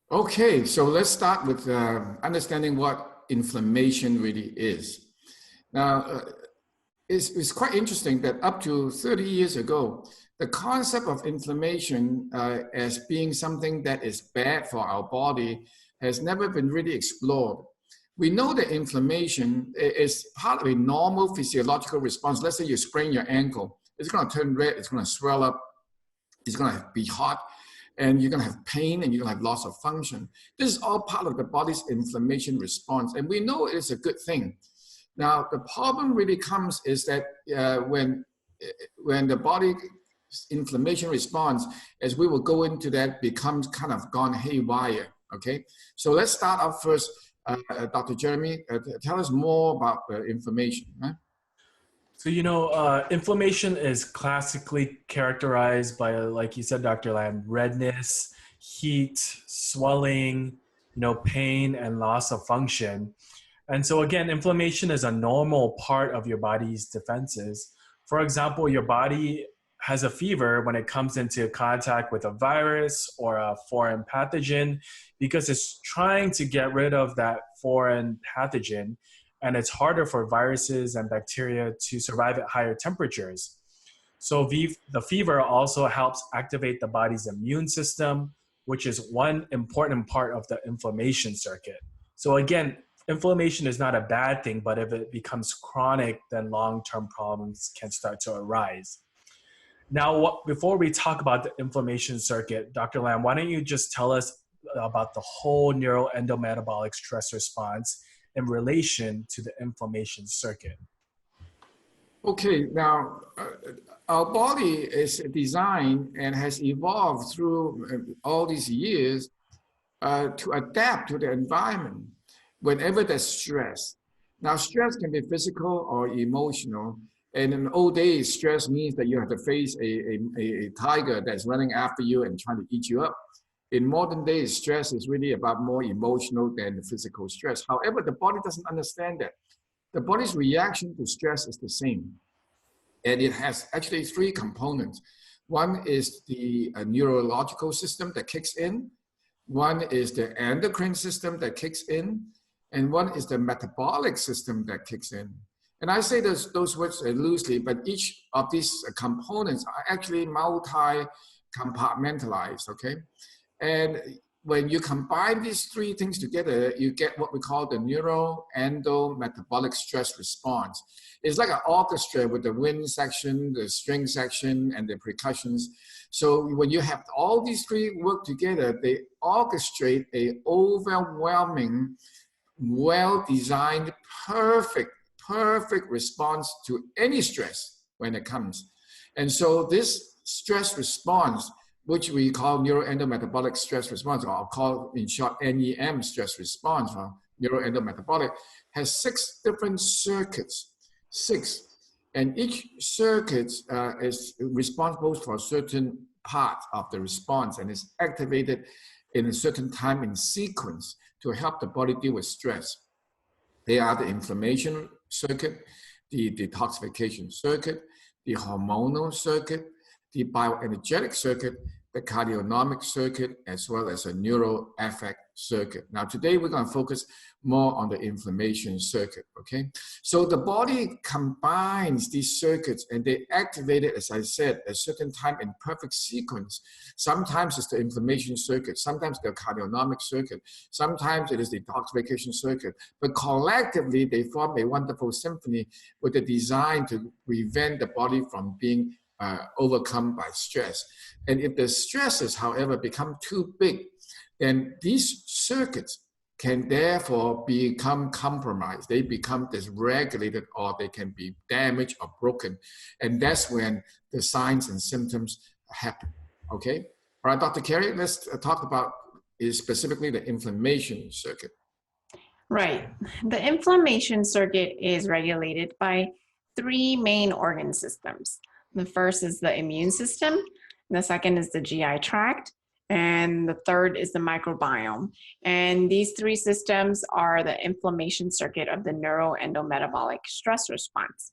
Okay, so let's start with understanding what inflammation really is. Now, it's quite interesting that up to 30 years ago, the concept of inflammation as being something that is bad for our body has never been really explored. We know that inflammation is part of a normal physiological response. Let's say you sprain your ankle, it's going to turn red, it's going to swell up, it's going to be hot, and you're going to have pain and you're going to have loss of function. This is all part of the body's inflammation response, and we know it's a good thing. Now, the problem really comes is that when the body inflammation response, as we will go into that, becomes kind of gone haywire, okay? So let's start off first. Dr. Jeremy, tell us more about inflammation. Huh? So, inflammation is classically characterized by, like you said, Dr. Lam, redness, heat, swelling, pain, and loss of function. And so again, inflammation is a normal part of your body's defenses. For example, your body has a fever when it comes into contact with a virus or a foreign pathogen because it's trying to get rid of that foreign pathogen. And it's harder for viruses and bacteria to survive at higher temperatures. So the fever also helps activate the body's immune system, which is one important part of the inflammation circuit. So again, inflammation is not a bad thing, but if it becomes chronic, then long-term problems can start to arise. Now, before we talk about the inflammation circuit, Dr. Lam, why don't you just tell us about the whole neuroendometabolic stress response in relation to the inflammation circuit? Okay, now our body is designed and has evolved through all these years to adapt to the environment whenever there's stress. Now, stress can be physical or emotional. And in the old days, stress means that you have to face a tiger that's running after you and trying to eat you up. In modern days, stress is really about more emotional than the physical stress. However, the body doesn't understand that. The body's reaction to stress is the same. And it has actually three components. One is the neurological system that kicks in. One is the endocrine system that kicks in. And one is the metabolic system that kicks in. And I say those words loosely, but each of these components are actually multi-compartmentalized, okay? And when you combine these three things together, you get what we call the neuroendometabolic stress response. It's like an orchestra with the wind section, the string section, and the percussions. So when you have all these three work together, they orchestrate an overwhelming, well-designed, perfect response to any stress when it comes. And so this stress response, which we call neuroendometabolic stress response, or I'll call in short NEM stress response, or neuroendometabolic, has 6 different circuits, 6. And each circuit is responsible for a certain part of the response and is activated in a certain time in sequence to help the body deal with stress. They are the inflammation circuit, the detoxification circuit, the hormonal circuit, the bioenergetic circuit, the cardionomic circuit, as well as a neuroaffect circuit. Now, today we're going to focus more on the inflammation circuit, okay? So the body combines these circuits and they activate it, as I said, at a certain time in perfect sequence. Sometimes it's the inflammation circuit, sometimes the cardionomic circuit, sometimes it is the detoxification circuit, but collectively they form a wonderful symphony with a design to prevent the body from being overcome by stress. And if the stresses, however, become too big, then these circuits can therefore become compromised. They become dysregulated, or they can be damaged or broken. And that's when the signs and symptoms happen, okay? All right, Dr. Carey, let's talk about specifically the inflammation circuit. Right. The inflammation circuit is regulated by 3 main organ systems. The first is the immune system, the second is the GI tract, and the third is the microbiome. And these 3 systems are the inflammation circuit of the neuroendometabolic stress response.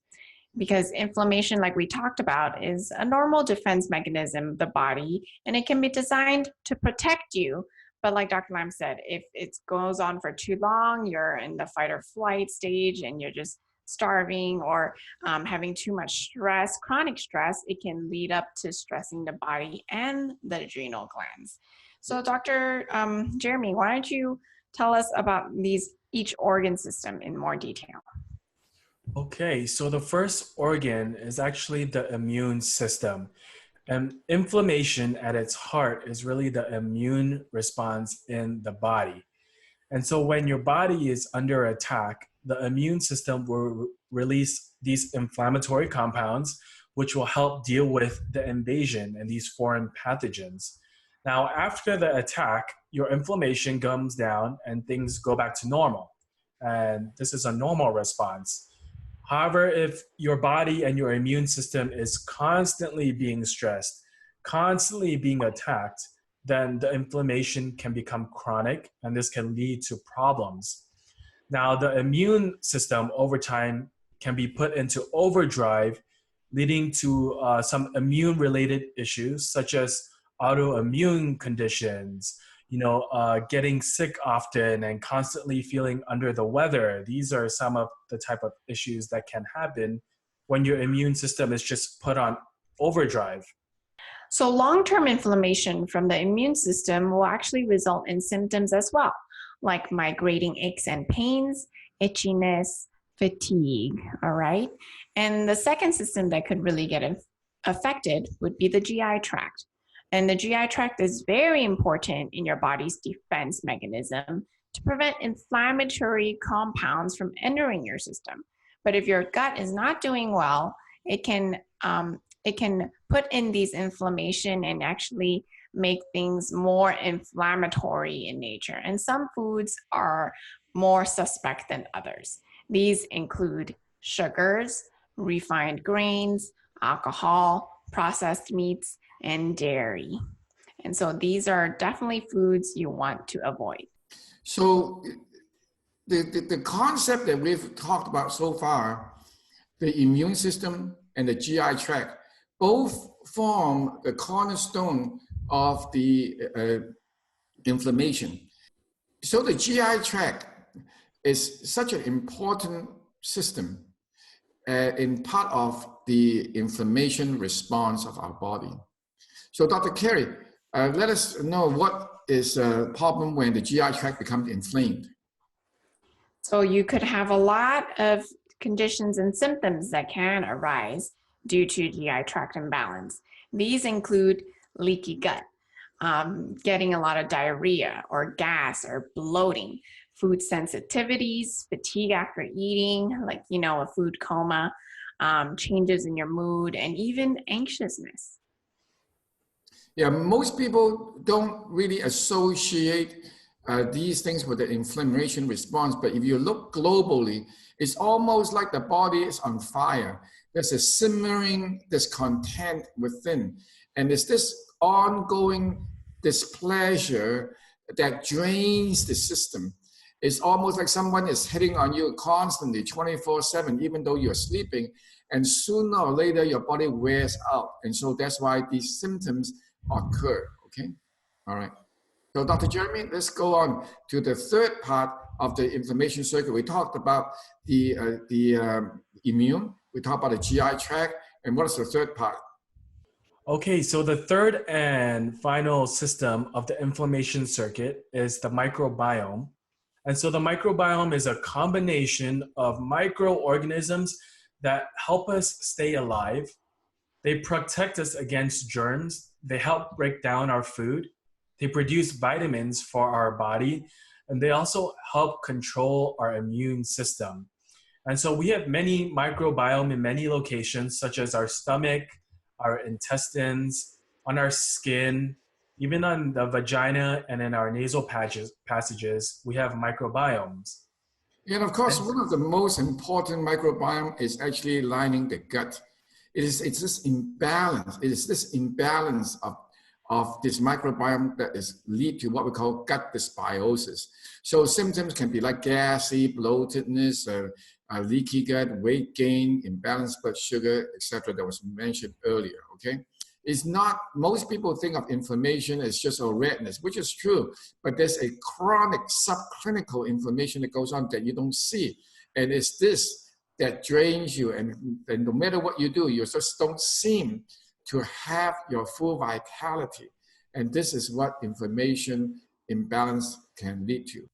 Because inflammation, like we talked about, is a normal defense mechanism of the body, and it can be designed to protect you, But like Dr. Lam said, if it goes on for too long, you're in the fight or flight stage and you're just starving or having too much stress, chronic stress, it can lead up to stressing the body and the adrenal glands. So Dr. Jeremy, why don't you tell us about each organ system in more detail? Okay, so the first organ is actually the immune system. And inflammation at its heart is really the immune response in the body. And so when your body is under attack, the immune system will release these inflammatory compounds, which will help deal with the invasion and these foreign pathogens. Now, after the attack, your inflammation comes down and things go back to normal. And this is a normal response. However, if your body and your immune system is constantly being stressed, constantly being attacked, then the inflammation can become chronic and this can lead to problems. Now, the immune system over time can be put into overdrive, leading to some immune-related issues such as autoimmune conditions, getting sick often and constantly feeling under the weather. These are some of the type of issues that can happen when your immune system is just put on overdrive. So long-term inflammation from the immune system will actually result in symptoms as well, like migrating aches and pains, itchiness, fatigue, all right? And the second system that could really get affected would be the GI tract. And the GI tract is very important in your body's defense mechanism to prevent inflammatory compounds from entering your system. But if your gut is not doing well, it can put in these inflammation and actually make things more inflammatory in nature. And some foods are more suspect than others. These include sugars, refined grains, alcohol, processed meats, and dairy. And so these are definitely foods you want to avoid. So the concept that we've talked about so far, the immune system and the GI tract, both form the cornerstone of the inflammation. So the GI tract is such an important system in part of the inflammation response of our body. So Dr. Carey, let us know what is a problem when the GI tract becomes inflamed. So you could have a lot of conditions and symptoms that can arise due to GI tract imbalance. These include leaky gut, getting a lot of diarrhea or gas or bloating, food sensitivities, fatigue after eating, like, a food coma, changes in your mood, and even anxiousness. Yeah, most people don't really associate these things with the inflammation response, but if you look globally, it's almost like the body is on fire. There's a simmering discontent within, and it's this ongoing displeasure that drains the system. It's almost like someone is hitting on you constantly, 24/7, even though you're sleeping, and sooner or later your body wears out. And so that's why these symptoms occur, okay? All right. So Dr. Jeremy, let's go on to the third part of the inflammation circuit. We talked about the immune, we talked about the GI tract, and what is the third part? Okay, so the third and final system of the inflammation circuit is the microbiome. And so the microbiome is a combination of microorganisms that help us stay alive. They protect us against germs. They help break down our food. They produce vitamins for our body. And they also help control our immune system. And so we have many microbiome in many locations, such as our stomach, our intestines, on our skin, even on the vagina and in our nasal passages, we have microbiomes. And of course, one of the most important microbiome is actually lining the gut. It's this imbalance. It is this imbalance of this microbiome that is lead to what we call gut dysbiosis. So symptoms can be like gassy, bloatedness, leaky gut, weight gain, imbalanced blood sugar, etc. that was mentioned earlier, okay? It's not, most people think of inflammation as just a redness, which is true, but there's a chronic subclinical inflammation that goes on that you don't see. And it's this that drains you, and no matter what you do, you just don't seem to have your full vitality. And this is what inflammation imbalance can lead to.